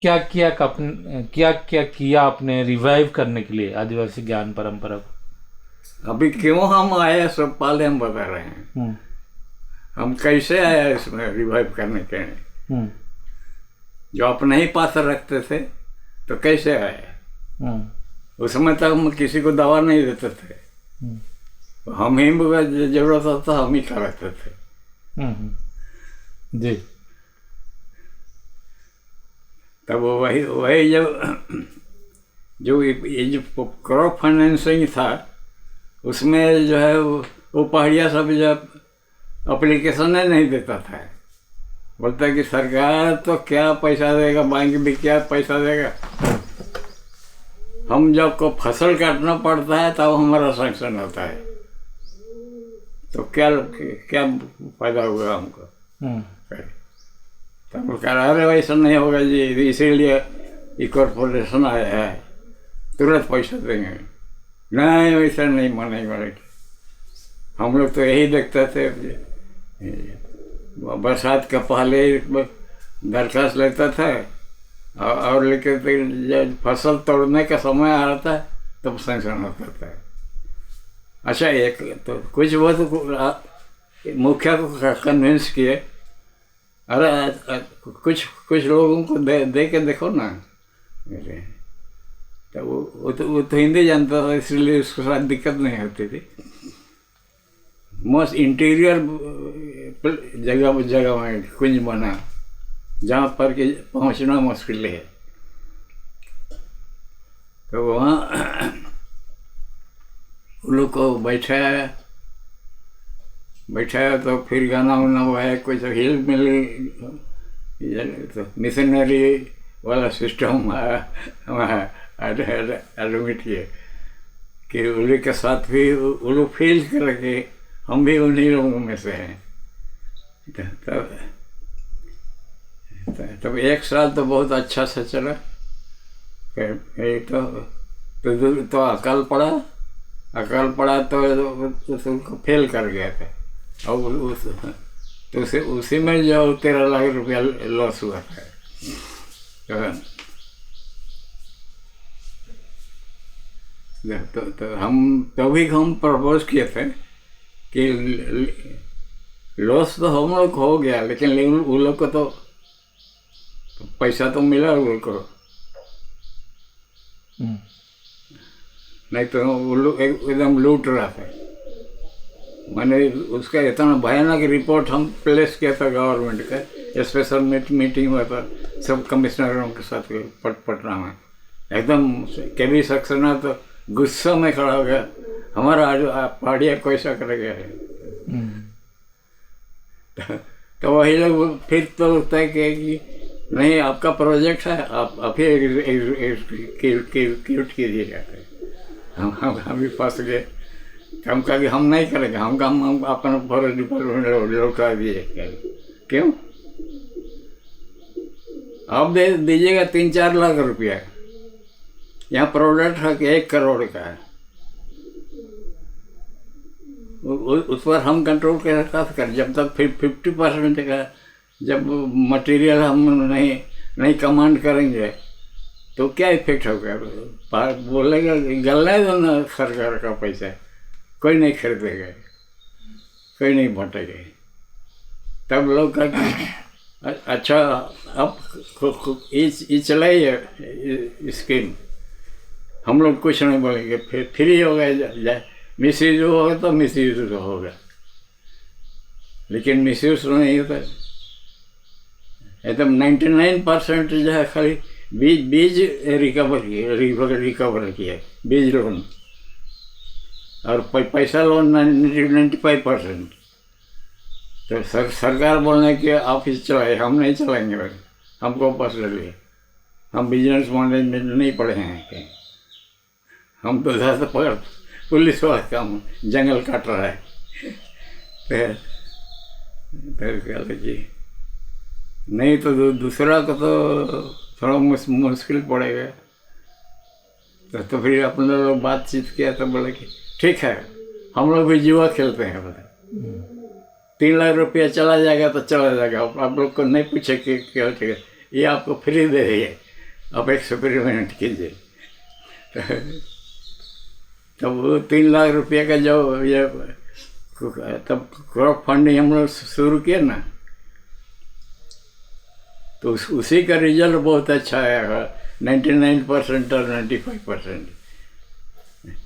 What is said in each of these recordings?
क्या किया क्या क्या किया आपने रिवाइव करने के लिए आदिवासी ज्ञान परंपरा को? अभी क्यों हम आए सब पहले हम बता रहे हैं। हम कैसे आए इसमें रिवाइव करने के लिए। जो अपने ही पास रखते थे तो कैसे आए। उस समय तक हम किसी को दवा नहीं देते थे। हम ही जरूरत होता हम ही कराते थे। जी। तब वही वही जो ये जो क्रॉप फाइनेंसिंग था उसमें जो है वो पहाड़िया सब जब एप्लीकेशन नहीं देता था। बोलता कि सरकार तो क्या पैसा देगा, बैंक भी क्या पैसा देगा। हम जब को फसल काटना पड़ता है तब हमारा सैंक्शन होता है। तो क्या क्या फायदा हुआ हमको। तब कह रहा अरे वैसा नहीं होगा जी, इसीलिए ये कॉरपोरेशन आया है, तुरंत पैसा देंगे। नहीं वैसा नहीं मानेगा। हम लोग तो यही देखते थे, बरसात का पहले दरखास्त लेता था और लेके जब फसल तोड़ने का समय आ रहा था तब सैंक्शन होता था। अच्छा एक तो कुछ बहुत मुखिया को कन्विंस किए, अरे कुछ लोगों को दे के देखो ना। तो वो तो हिंदी जानता था इसलिए उसके साथ दिक्कत नहीं होती थी। मोस्ट इंटीरियर जगह में कुंज बना जहाँ पर कि पहुँचना मुश्किल है। तो वहाँ उन लोग को बैठाया तो फिर गाना वाना हुआ, कुछ हिल मिल तो मिशनरी वाला सिस्टम एडमिट किए कि उन्हीं के साथ भी वो लोग फील करके हम भी उन्हीं लोगों में से हैं। तब एक साल तो बहुत अच्छा से चला। तो अकाल पड़ा तो उसको फेल कर गया था और तो उसी में जो 13 लाख रुपया लॉस हुआ था। तो हम तभी हम प्रपोज किए थे कि लॉस तो हम लोग हो गया, लेकिन उन लोग को तो पैसा तो मिला उन लोग को। नहीं तो वो लोग एकदम लूट रहा था। मैंने उसका इतना भयानक रिपोर्ट हम प्लेस किया था गवर्नमेंट का। स्पेशल मीटिंग हुआ था सब कमिश्नरों के साथ पटना में। एकदम केवी सक्सेना तो गुस्सा में खड़ा हो गया, हमारा पहाड़िया कैसा करेगा। तो वही लोग फिर तो तय किया कि नहीं आपका प्रोजेक्ट है, आप ही एग्जीक्यूट कीजिएगा। हम भी फंस गए। हम कहा कि हम नहीं करेंगे, हम अपना फॉरेस्ट डिपार्टमेंट लौटा दिए। क्यों? आप दे दीजिएगा 3-4 लाख रुपया, यहाँ प्रोडक्ट है कि 1 करोड़ का है। उस पर हम कंट्रोल कैसे कर, जब तक 50% का जब मटेरियल हम नहीं कमांड करेंगे तो क्या इफेक्ट होगा। बोलेगा गलने दो ना सरकार का पैसा, कोई नहीं खरीदेगा, कोई नहीं बांटेगा। तब लोग का अच्छा अब ये चलाइए स्कीम, हम लोग कुछ नहीं बोलेंगे, फिर फ्री हो गए। मिस यूज होगा तो मिस यूज होगा, लेकिन मिस यूज नहीं होता। एकदम 99% जो है खाली बीज रिकवर किया, बीज लोन और पैसा लोन 95%। तो सरकार बोलने के ऑफिस चलाए, हम नहीं चलाएंगे भाई, हमको बस ले लिए। हम बिजनेस मैनेजमेंट नहीं पढ़े हैं कहीं, हम तो ज़्यादा पकड़ पुलिस वाला काम, जंगल काट रहा है। फिर जी नहीं तो दूसरा को तो थोड़ा मुश्किल पड़ेगा। तो फिर अपने लोग बातचीत किया तो बोले कि ठीक है, हम लोग भी जुआ खेलते हैं। बोले 3 लाख रुपया चला जाएगा तो चला जाएगा, आप लोग को नहीं पूछे कि क्या, ये आपको फ्री दे रही है, आप एक्सपेरिमेंट कीजिए। तब वो 3 लाख रुपये का जो ये तब क्रॉप फंडिंग हम लोग शुरू किया ना, तो उसी का रिजल्ट बहुत अच्छा आया, 99% और 95%।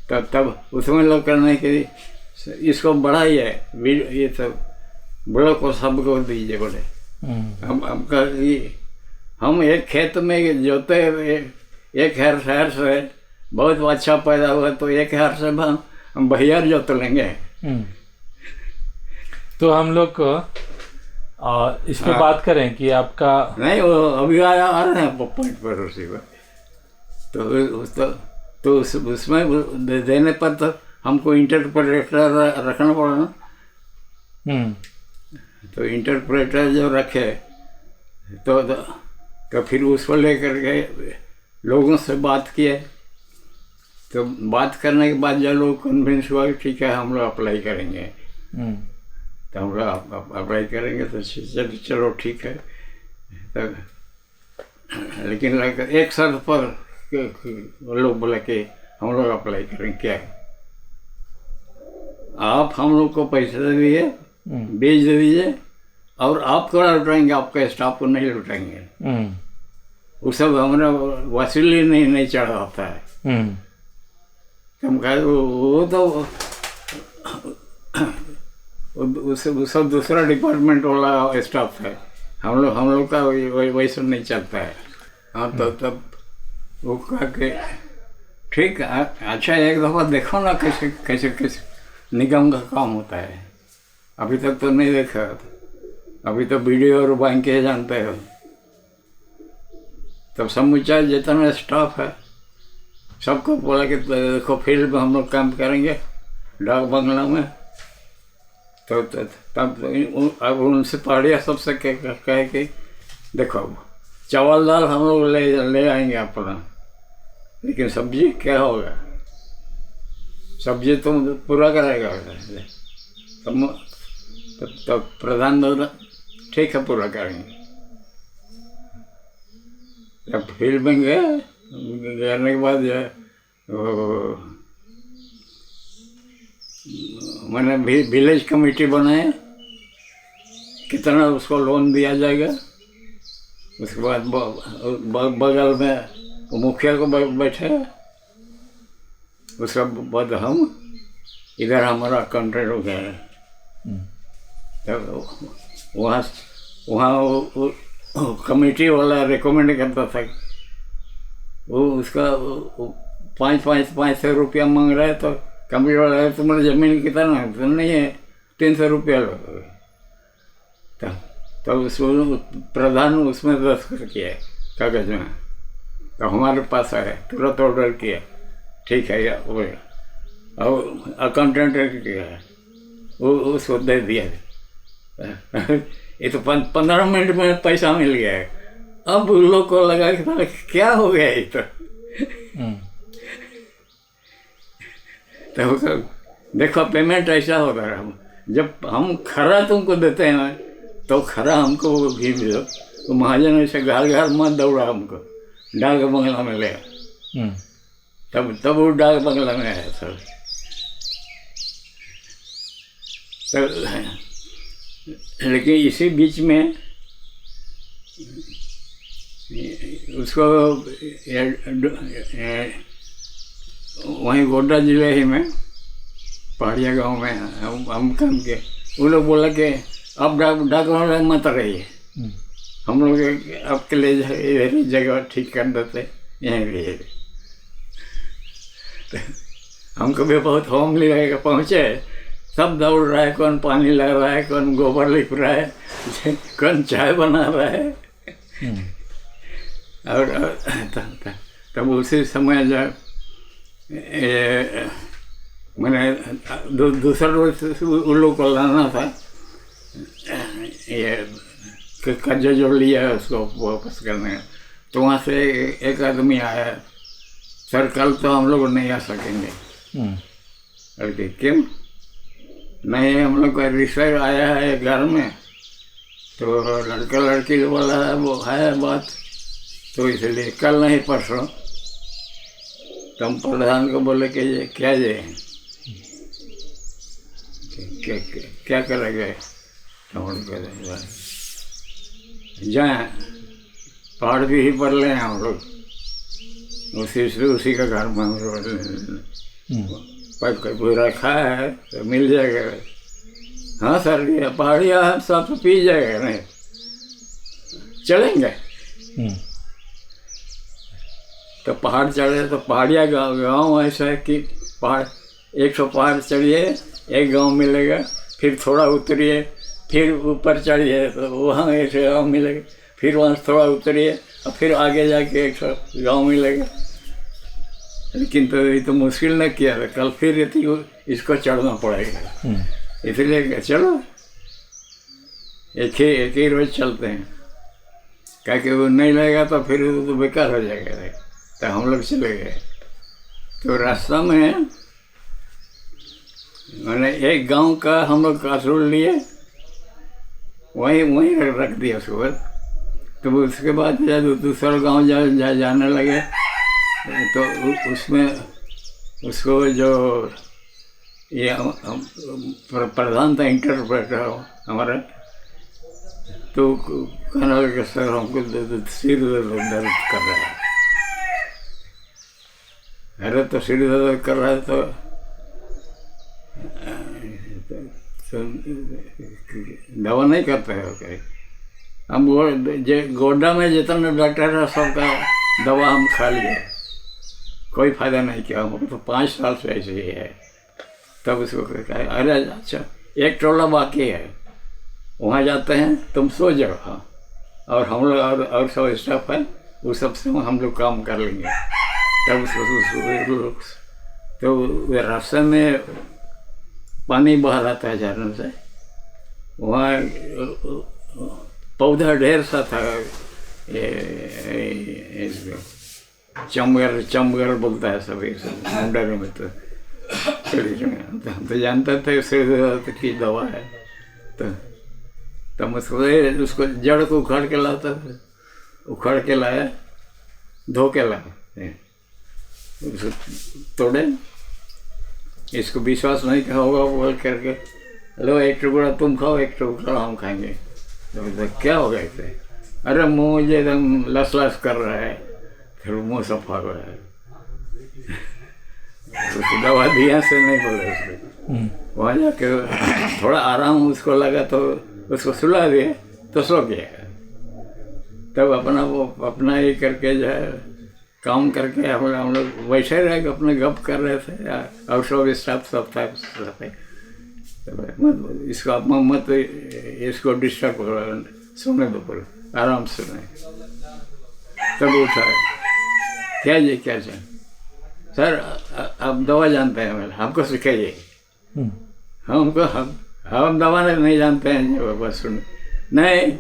तब उसमें लोग करने के लिए इसको बढ़ाइए, ये सब बड़ों को सबको दीजिए बोले। हम एक खेत में जोते एक हेर से बहुत अच्छा पैदा हुआ, तो एक हेर से हम भैया जोत लेंगे। तो हम लोग इस पे बात करें कि आपका नहीं, वो अभी आ रहे हैं पॉइंट पर उसी पर। तो उसमें देने पर तो हमको इंटरप्रेटर रखना पड़ा ना। तो इंटरप्रेटर जो रखे तो फिर उसको लेकर के लोगों से बात किए। तो बात करने के बाद जब लोग कन्विंस हुआ कि ठीक है हम लोग अप्लाई करेंगे, तो हम लोग अप्लाई करेंगे, तो चलो ठीक है। तो लेकिन एक शर्त पर वो लोग बोले कि हम लोग अप्लाई करेंगे, क्या है, आप हम लोग को पैसे दे दीजिए, बीज दे दीजिए, और आपको लुटाएंगे, आपके स्टाफ को नहीं लुटाएंगे। वो सब हमारा वसूली नहीं चढ़ा होता है। हम कहे वो तो वो सब दूसरा डिपार्टमेंट वाला स्टाफ है, हम लोग का वैसा नहीं चलता है। हाँ, तो तब वो कहा कि ठीक है, अच्छा एक दफ़ा देखो ना कैसे कैसे कैसे निगम का काम होता है। अभी तक तो नहीं देखा, अभी तो वीडियो और बैंक के जानते हो। तब समूचा जितना स्टाफ है सबको बोला कि देखो फील्ड में हम लोग काम करेंगे डाक बंगला में। तो तब अब उनसे पहाड़िया सबसे कहे कि देखो चावल दाल हम लोग ले आएंगे अपना, लेकिन सब्जी क्या होगा, सब्जी तुम पूरा करेगा। तब प्रधान बोला ठीक है पूरा करेंगे। जब फील्ड में गए, जाने के बाद जो है मैंने विलेज कमेटी बनाए, कितना उसको लोन दिया जाएगा। उसके बाद बगल में मुखिया को बैठे, उसके बाद हम इधर हमारा कॉन्ट्रैक्ट हो गया। तब वहाँ कमेटी वाला रिकमेंड करता था, वो उसका 500 रुपया मांग रहा है, तो कमेटी वाला है तुम्हारी ज़मीन कितना है, तो नहीं है 300 रुपया लगोगे। तब उसमें प्रधान उसमें दस्तखत किया कागज में, तो हमारे पास आया, तुरंत ऑर्डर किया, ठीक है वो और अकाउंटेंट किया, वो उसको दे दिया। ये तो 15 मिनट में पैसा मिल गया है। अब उन लोग को लगा कि क्या हो गया ये तो देखो पेमेंट ऐसा होता है। जब हम खरा तुमको देते हैं तो खरा हमको भी दो। तो महाजन ऐसे घर घर मत दौड़ा, हमको डाक बंगला में ले। तब वो डाक बंगला में आया सर। लेकिन इसी बीच में उसको वहीं गोड्डा जिले ही में पहाड़िया गांव में हम काम के, वो लोग बोला कि आप डाक वाला मत रहिए, हम लोग आपके लिए इधर जगह ठीक कर देते यहीं लिए। तो हमको भी बहुत होमली रहेगा। पहुँचे सब दौड़ रहा है, कौन पानी ला रहा है, कौन गोबर लिप रहा है, कौन चाय बना रहा है। और तब उसी समय जो मैंने दूसरा रोज उन लोग को लाना था, ये कर्जा जो लिया है उसको वापस करने। तो वहाँ से एक आदमी आया, सर कल तो हम लोग नहीं आ सकेंगे। अरे क्यों नहीं, हम लोग का रिश्ता आया है घर में, तो लड़का लड़की वाला है वो है बात, तो इसलिए कल नहीं परसों तुम प्रधान को बोले कि ये क्या ये क्या करेंगे, तो उनको जाए पहाड़ भी ही पर ले हम लोग, उसी का घर में हम लोग कोई रखा है तो मिल जाएगा। हाँ सर, ये पहाड़िया हम सब तो पी जाएगा, नहीं चलेंगे। तो पहाड़ चढ़े तो पहाड़िया गाँव ऐसा है कि पहाड़ 100 पहाड़ चढ़िए एक गांव मिलेगा, फिर थोड़ा उतरिए फिर ऊपर चढ़िए तो वहाँ एक गाँव मिलेगा, फिर वहाँ थोड़ा उतरिए और फिर आगे जाके 100 गाँव मिलेगा। लेकिन तो ये तो मुश्किल न किया था, कल फिर इसको चढ़ना पड़ेगा। इसलिए चलो एक ही रोज चलते हैं, क्या कि वो नहीं लगेगा तो फिर तो बेकार हो जाएगा। तो हम लोग चले गए, तो रास्ता में मैंने एक गांव का हम लोग कासरूल लिए, वहीं रख दिया उसको। तो उसके बाद जब दूसरा गांव जाने लगे तो उसमें उसको जो ये प्रधान था इंटरप्रेटर हमारा, तो कहने लगे सर हमको सिर दर्द कर रहा है। अरे तो सिर दर्द कर रहा है तो दवा नहीं करते हो क्या? हम गोड्डा में जितना डॉक्टर है सबका दवा हम खा लिए, कोई फायदा नहीं किया हमको। तो 5 साल से ऐसे ही है। तब उसको कहा अरे अच्छा एक टोला बाकी है, वहाँ जाते हैं, तुम सो जाओ। हाँ, और हम लोग और सब स्टाफ है, वो सब से हम लोग काम कर लेंगे। तब उसको तो रास्ते में पानी बह रहा था झरने से, वहाँ पौधा ढेर सा था, चमगर बोलता है सभी मुंडर में। तो हम तो जानते थे उससे की दवा है। तो उसको जड़ को उखाड़ के लाता था, उखाड़ के लाया, धो के लाया, उसको तोड़े। इसको विश्वास नहीं होगा बोल करके लो एक टुकड़ा तुम खाओ एक टुकड़ा हम खाएंगे। तो क्या हो गया इसे? अरे मुँह मुझे एकदम लस लस कर रहा है, फिर मुँह सफा हो रहा है। उसको दवा दिया से नहीं बोले उसको। वहाँ जाके थोड़ा आराम उसको लगा तो उसको सुला दिए तो सो गया। तब अपना ये करके जो है काम करके हम लोग बैठे रहे, अपने गप कर रहे थे और सब स्टाफ सब था। इसको आप मत इसको डिस्टर्ब करो, सोने दो पूरे आराम से नहीं। तब उठा क्या ये क्या चाहिए सर, आप दवा जानते हैं, मैंने हमको सिखाइए। हम दवा नहीं जानते हैं, बस सुन नहीं।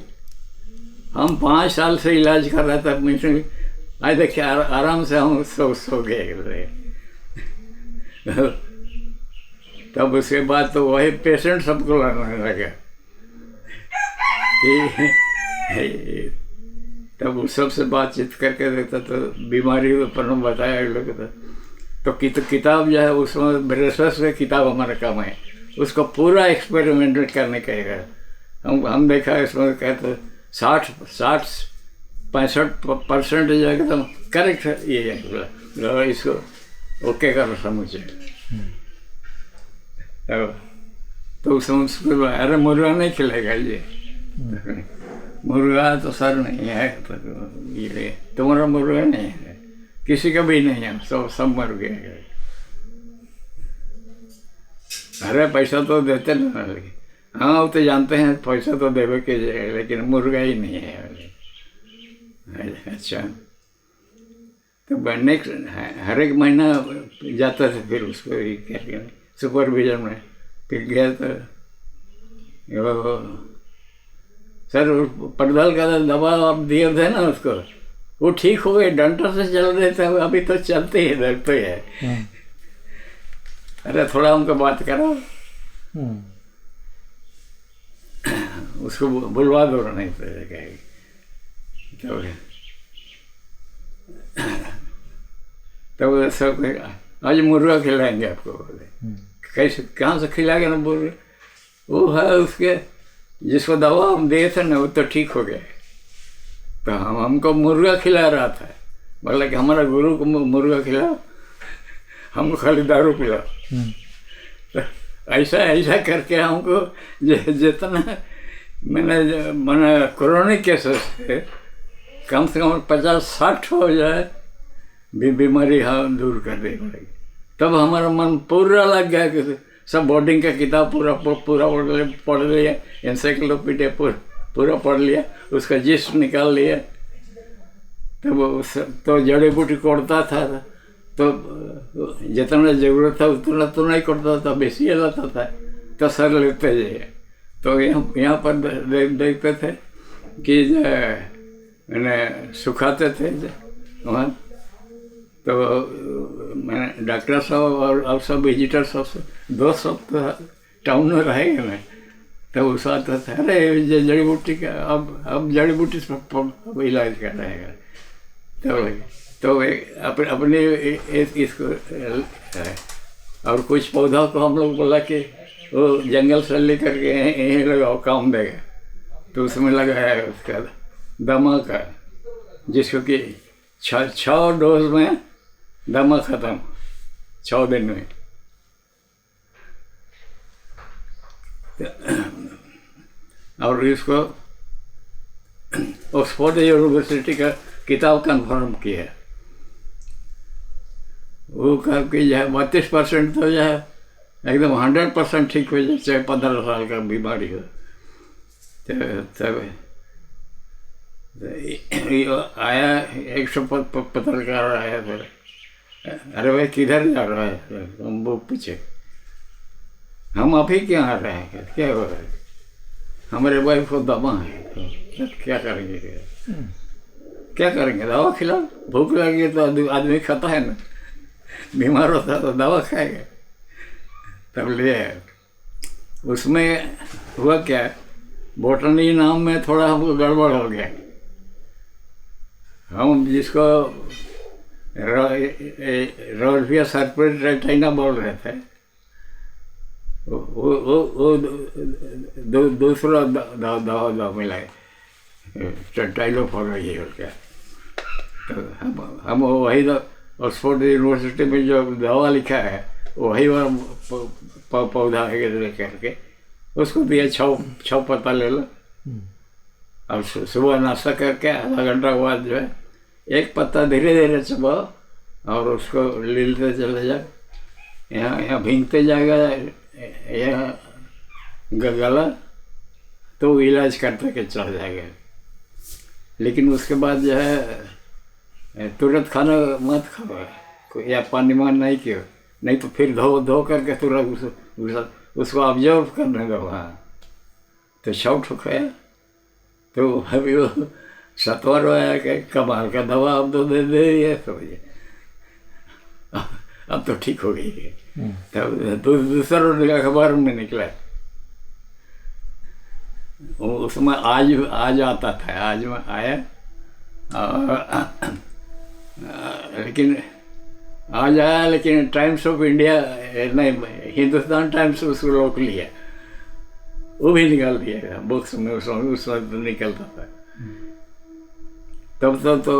हम 5 साल से इलाज कर रहे थे, आज देखिए आराम से हम सो गए। तब उसके बाद तो वही पेशेंट सबको लगने लगा। तब उस सबसे बातचीत करके देखता तो बीमारी पर बताया लोग। तो किताब जो है उसमें ब्रेसस से किताब हमारा काम है, उसको पूरा एक्सपेरिमेंट करने का है। हम देखा इसमें कहते 60-65% जो एकदम करेक्ट ये है, इसको ओके कर समझे। तो उसमें अरे मुर्गा नहीं खिलेगा ये, मुर्गा तो सर नहीं है, तो ये तुम्हारा मुर्गा नहीं है, किसी का भी नहीं है, सब मर गए। अरे पैसा तो देते ना, हाँ वो तो जानते हैं पैसा तो देवे के, लेकिन मुर्गा ही नहीं है। अच्छा, तो नेक्स्ट हर एक महीना जाता था फिर उसको करके सुपरविजन में। फिर गया तो सर पटदल का दवा आप दिए थे ना उसको, वो ठीक हो गए, डंटर से चल रहे थे, अभी तो चलते ही दर्द तो है। अरे थोड़ा उनको बात करो, उसको बुलवा दो नहीं तो तब वो सब आज मुर्गा खिलाएंगे आपको, बोले कैसे कहाँ से खिलाएंगे ना, बोले वो है उसके जिसको दवा हम दिए थे ना वो तो ठीक हो गया, तो हमको मुर्गा खिला रहा था। बोला कि हमारा गुरु को मुर्गा खिलाओ, हमको खाली दारू पिलाओ। तो ऐसा ऐसा करके हमको जितना मैंने क्रोनिक केसेस है कम से कम 50-60 हो जाए बीमारी हम दूर कर दे पड़ेगी। तब हमारा मन पूरा लग गया कि सब बोर्डिंग का किताब पूरा पढ़ लिया, एनसाइक्लोपीडिया पूरा पढ़ लिया, उसका जिस्ट निकाल लिया। तो जड़ी बूटी कोड़ता था, तो जितना ज़रूरत था उतना तो नहीं कोड़ता था, बेसी लाता था, तो सर लेते जाइए। तो यहाँ पर देखते थे कि मैंने सुखाते थे वहाँ, तो मैंने डॉक्टर साहब और सब विजिटर सब से 2 सप्ताह टाउन में रहेंगे मैं, तो उस आता था अरे ये जड़ी बूटी का अब जड़ी बूटी से अब इलाज कर रहेगा। तो अपने इसको और कुछ पौधा को हम लोग बोला कि वो जंगल से लेकर के यहीं लगाओ काम देगा, तो उसमें लगाया उसका दमा का, जिसको कि 6 डोज में दमा ख़त्म 6 दिन में। और इसको ऑक्सफोर्ड यूनिवर्सिटी का किताब कन्फर्म किया, वो कहा कि जो है 32% तो जो है एकदम 100% ठीक हो जाए, चाहे 15 साल का बीमारी हो। तब आया एक पत्रकार आया था, अरे भाई किधर जा रहा है, हम वो पूछे हम आप ही क्यों आ रहे हैं, क्या हो रहा है, हमारे वाइफ को दमा है, तो क्या करेंगे, क्या करेंगे, दवा खिलाओ, भूख लगी तो आदमी खाता है ना, बीमार होता तो दवा खाएगा। तब ले उसमें हुआ क्या, बोटनी नाम में थोड़ा हमको गड़बड़ हो गया। हम जिसको रोल्फिया सर्पेंटाइना बोल रहे थे, वो दूसरा दवा मिलाए, टाइलोफॉर्म ये हो गया। तो हम वही ऑक्सफोर्ड यूनिवर्सिटी में जो दवा लिखा है वही पौधा है करके उसको दिया, 6 पत्ता ले लो, और सुबह नाश्ता करके आधा घंटा के बाद जो है 1 पत्ता धीरे धीरे चबाओ और उसको लीलते चले जाओ, यहाँ भींगते जाएगा यहाँ गला, तो इलाज करते के चढ़ जाएगा। लेकिन उसके बाद जो है तुरंत खाना मत खाओ या पानी मान नहीं किया, नहीं तो फिर धो करके तुरंत उसको ऑब्जर्व करने दो वहाँ। तो शॉट खाया, तो अभी वो 7वां रोया कि कमाल का दवा अब तो दे दिए, तो ये अब तो ठीक हो गई है। तब दूसरा अखबार में निकला, उसमें आज आता था, आज में आया, लेकिन आज आया, लेकिन टाइम्स ऑफ इंडिया नहीं, हिंदुस्तान टाइम्स उसको रोक लिया, वो भी निकाल दिया बुक्स में, उस वक्त निकलता था। तब तो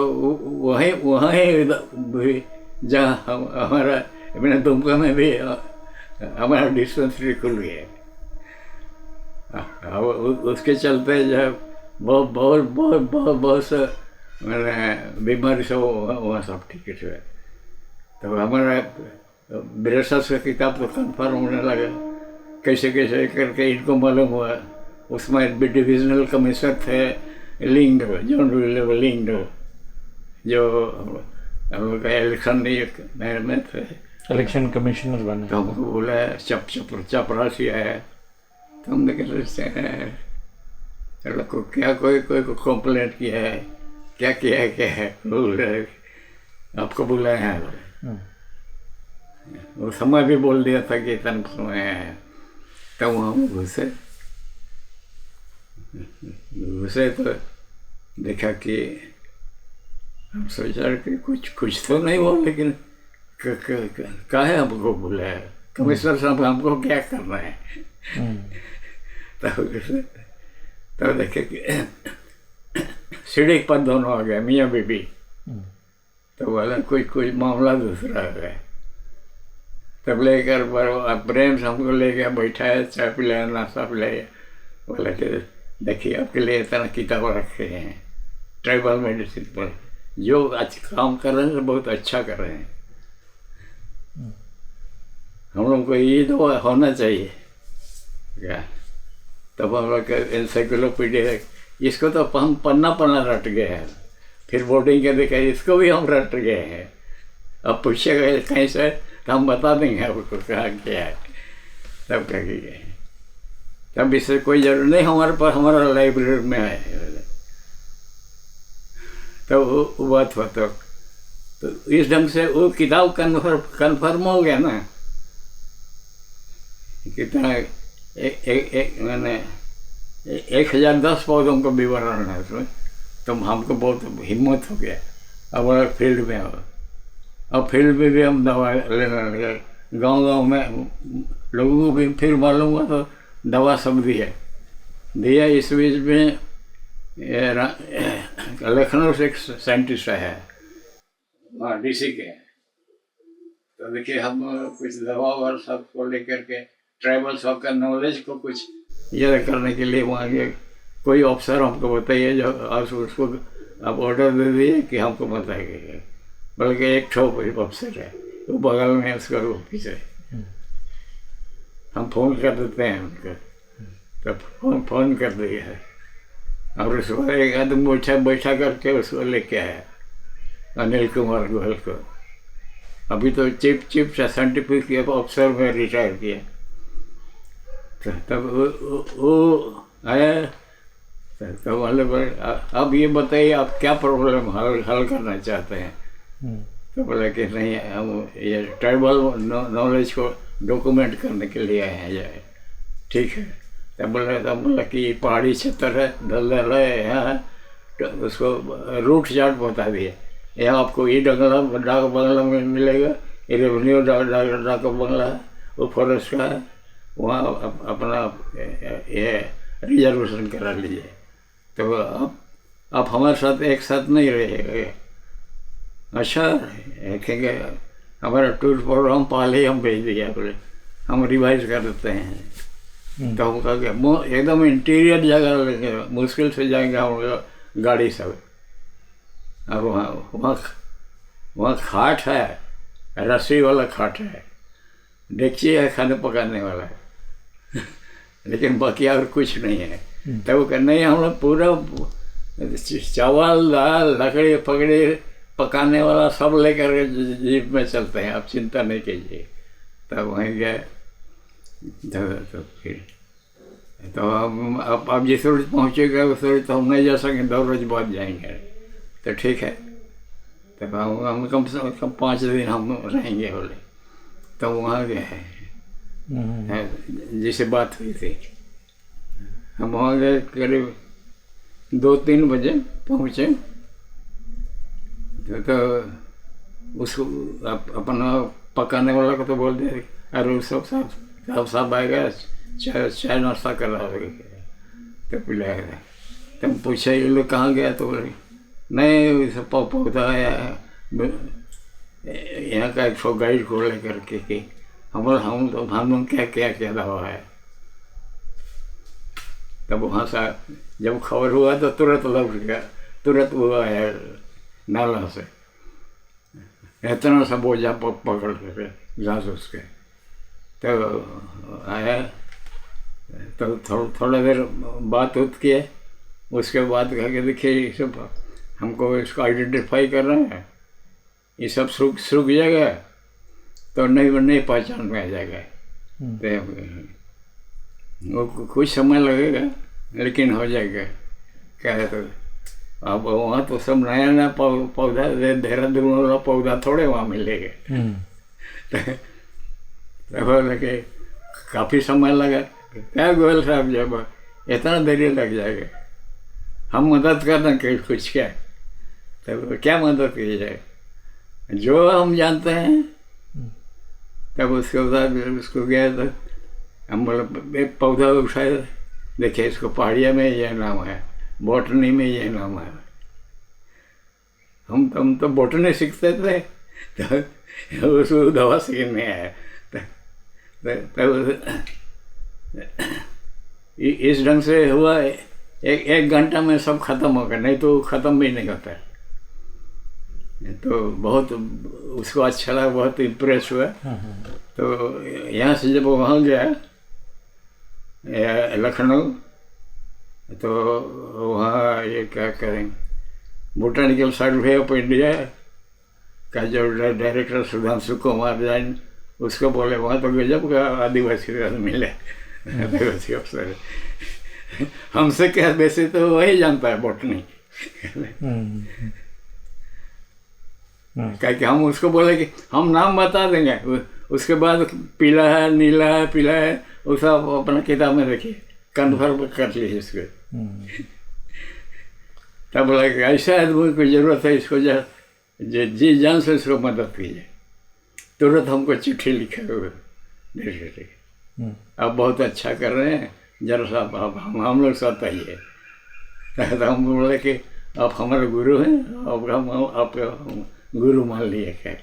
वहीं जहाँ हमारा मैंने दुमका में भी हमारा डिस्पेंसरी खुल गया, उसके चलते जो है बहुत से मैंने बीमारी से वहाँ सब ठीक हुआ। तो हमारा विरासत का किताब तो कन्फर्म होने लगा, कैसे कैसे करके इनको मालूम हुआ। उसमें भी डिविजनल कमिश्नर थे लिंग, जॉन लिंग, जो हम लोग का इलेक्शन में थे, इलेक्शन कमिश्नर बने। तो हमको बोला चपरासी आया, तो हमने कहा चलो को क्या कोई को कंप्लेंट किया है, क्या किया है, बोल रहे आपको बुलाए हैं। वो समय भी बोल दिया था कि इतना समय है। तब हम घुसे तो देखा कि हम सोचा कि कुछ तो नहीं हुआ, लेकिन काहे हमको बुलाया, कमिश्नर साहब हमको क्या करना है। तब देखे कि सीढ़ी पर दोनों आ गए, मियाँ बीबी। तो बोला कोई मामला दूसरा आ गया। तब लेकर प्रेम से हमको ले गया, बैठाया, चाय पिलाया, नाश्ता पिलाया। बोला कि देखिए आपके लिए इतना किताब रखे हैं ट्राइबल मेडिसिन पर, जो आज काम कर रहे हैं बहुत अच्छा कर रहे हैं, हम लोग को ये तो होना चाहिए क्या। तब हम लोग एनसाइक्लोपीडिया, इसको तो हम पन्ना रट गए हैं। फिर बोर्डिंग के देखा, इसको भी हम रट गए हैं। अब पूछेगा कहीं से तो हम बता देंगे आपको कहा क्या है। तब कहेंगे तब इससे कोई जरूर नहीं, हमारे पास हमारा लाइब्रेरी में है। तब वो बात हुआ। तो इस ढंग से वो किताब कन्फर्म हो गया ना। कितना मैंने 1010 पौधों का विवरण है उसमें। तो हमको बहुत हिम्मत हो गया, अब अलग फील्ड में हो। अब फील्ड में भी हम दवा लेने लगे, गांव में लोगों को भी फिर मालूम हुआ तो दवा सब दिया। इस बीच में लखनऊ से एक साइंटिस्ट है वहाँ DC के, तो देखिए हम कुछ दवा और सबको लेकर के ट्राइबल सबका नॉलेज को कुछ ये करने के लिए वहाँ के कोई अफसर हमको बताइए जो, और उसको आप ऑर्डर दे दिए कि हमको बताइए। बल्कि एक ठो अफसर है वो बगल में उसका ऑफिस है, हम फोन कर देते हैं उनको। तो फोन कर दिया है और उसको एक आदमी बैठा करके उसको लेके आया, अनिल कुमार गोयल को। अभी तो चीफ साइंटिफिक अफसर में रिटायर किया। तब वो आया, तो मतलब अब ये बताइए आप क्या प्रॉब्लम हल करना चाहते हैं। तो बोला कि नहीं, हम ये ट्राइबल नॉलेज को डॉक्यूमेंट करने के लिए आए हैं जाए। ठीक है। तब बोला कि पहाड़ी क्षेत्र है, दलदल है यहाँ, तो उसको रूट चार्ट बता दिए। यहाँ आपको ये डाक बंगला में मिलेगा, ये रेवेन्यू डाक बंगला है, वो फॉरेस्ट का है, वहाँ अपना ये रिजर्वेशन करा लीजिए। तो आप हमारे साथ एक साथ नहीं रहेगा। अच्छा देखेंगे, हमारा टूर प्रोग्राम पहले ही हम भेज दिया, बोले हम रिवाइज कर देते हैं। तो हम कहा एकदम इंटीरियर जगह लेंगे, मुश्किल से जाएंगे हम लोग गाड़ी सब। और वहाँ खाट है, रस्सी वाला खाट है, डेगची है खाने पकाने वाला लेकिन बाकी और कुछ नहीं है। तब वो नहीं, हम लोग पूरा चावल दाल लकड़ी पकड़ी पकाने वाला सब लेकर जीप में चलते हैं, आप चिंता नहीं कीजिए। तब वहीं गए। तो फिर तो अब जिस रोज पहुँचेगा उस रोज तो हम नहीं जा सकेंगे, 2 रोज बाद जाएंगे। तो ठीक है। तब हम कम से कम 5 दिन हम रहेंगे बोले। तो वहाँ गए जिसे बात हुई थी, हम वहाँ गए करीब 2-3 बजे पहुँचे। तो उसको अपना पकाने वाला को तो बोल दिया, अरे सब साहब आएगा, चाय नाश्ता कर रहा है, तो पिलाएगा। तब पूछा ये लोग कहाँ गया, तो बोले नहीं सब पौधा है यहाँ का 100 गाइड को लेकर के कि हम क्या दवा है। तब वहाँ से जब खबर हुआ तो तुरंत लौट गया, तुरंत वो आया नाला से, इतना सा बोझा पकड़ के घास उसके। तो आया, तो थोड़ा देर बात किए। उसके बाद कह के देखिए ये सब हमको इसको आइडेंटिफाई कर रहे हैं, ये सब सूख जाएगा तो नहीं पहचान में आ जाएगा। वो कुछ समय लगेगा लेकिन हो जाएगा। क्या है, तो अब वहाँ तो सब नया पौधा, देहरादून वाला पौधा थोड़े वहाँ मिलेगा। तो बोले कि काफ़ी समय लगा। क्या गोयल साहब, जब इतना देरी लग जाएगा, हम मदद कर दें कि कुछ क्या। तब क्या मदद की जाए, जो हम जानते हैं। तब उसके बाद उसको गया तो हम बोले एक पौधा उठाए, देखिए इसको पहाड़िया में यह नाम है, बॉटनी में यह नाम है। हम तो बॉटनी सीखते थे, तो उसको दवा सीखने आया। तब इस ढंग से हुआ, एक घंटा में सब खत्म हो गया, नहीं तो खत्म भी नहीं होता। तो बहुत उसको अच्छा लगा, बहुत इम्प्रेस हुआ। तो यहाँ से जब वहाँ गया लखनऊ, तो वहाँ ये क्या करें, बोटानिकल सर्वे ऑफ इंडिया का जो डायरेक्टर सुधांशु कुमार जैन, उसको बोले वहाँ तो गजब का आदिवासी मिले, आदिवासी अफसर। हमसे क्या, वैसे तो वही जानता है बॉटनी। क्या कि हम उसको बोले कि हम नाम बता देंगे, उसके बाद पीला है, नीला है, पीला है, वो सब अपना किताब में रखिए, कन्फर्म कर लीजिए इसको। तब बोला कि ऐसा आदमी को जरूरत है, इसको जी जान से इसको मदद कीजिए। तुरंत हमको चिट्ठी लिखे हुए, आप बहुत अच्छा कर रहे हैं, जरा साहब आप हम लोग साथ आइए। तो हम बोले कि आप हमारे गुरु हैं, आप गुरु मान लिए क्या।